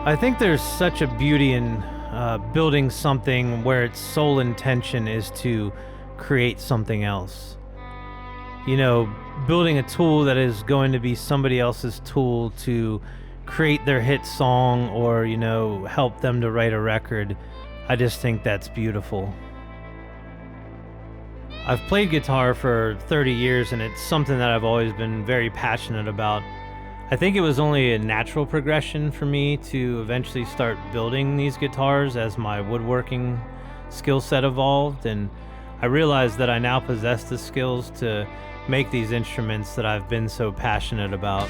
I think there's such a beauty in building something where its sole intention is to create something else. You know, building a tool that is going to be somebody else's tool to create their hit song or, help them to write a record. I just think that's beautiful. I've played guitar for 30 years and it's something that I've always been very passionate about. I think it was only a natural progression for me to eventually start building these guitars as my woodworking skill set evolved, and I realized that I now possess the skills to make these instruments that I've been so passionate about.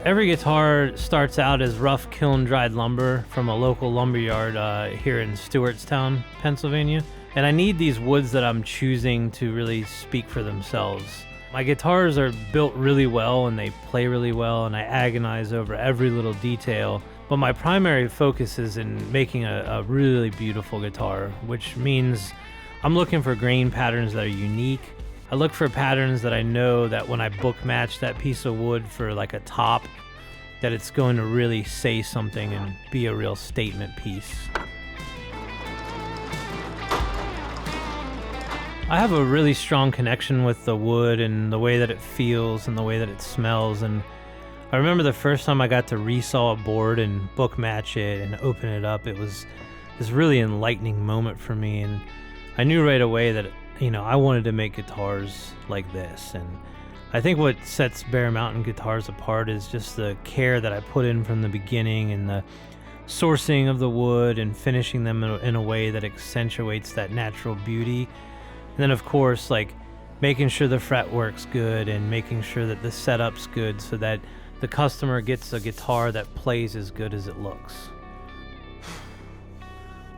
Every guitar starts out as rough kiln-dried lumber from a local lumberyard here in Stewartstown, Pennsylvania, and I need these woods that I'm choosing to really speak for themselves. My guitars are built really well and they play really well, and I agonize over every little detail, but my primary focus is in making a really beautiful guitar, which means I'm looking for grain patterns that are unique. I look for patterns that I know that when I book match that piece of wood for like a top, that it's going to really say something and be a real statement piece. I have a really strong connection with the wood and the way that it feels and the way that it smells, and I remember the first time I got to resaw a board and book match it and open it up. It was this really enlightening moment for me, and I knew right away that I wanted to make guitars like this. And I think what sets Bear Mountain Guitars apart is just the care that I put in from the beginning, and the sourcing of the wood and finishing them in a way that accentuates that natural beauty. And then, of course, making sure the fretwork's good and making sure that the setup's good so that the customer gets a guitar that plays as good as it looks.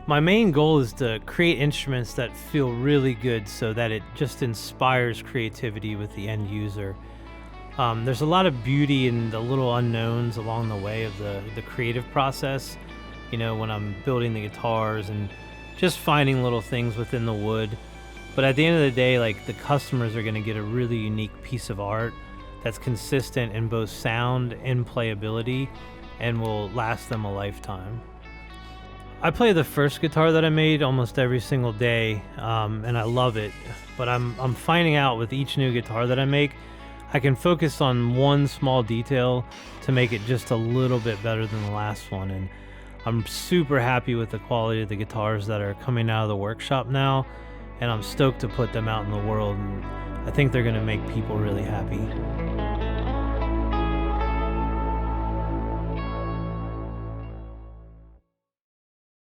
My main goal is to create instruments that feel really good so that it just inspires creativity with the end user. There's a lot of beauty in the little unknowns along the way of the creative process, when I'm building the guitars and just finding little things within the wood. But at the end of the day, the customers are going to get a really unique piece of art that's consistent in both sound and playability and will last them a lifetime. I play the first guitar that I made almost every single day, and I love it. But I'm finding out with each new guitar that I make, I can focus on one small detail to make it just a little bit better than the last one. And I'm super happy with the quality of the guitars that are coming out of the workshop now, and I'm stoked to put them out in the world, and I think they're going to make people really happy.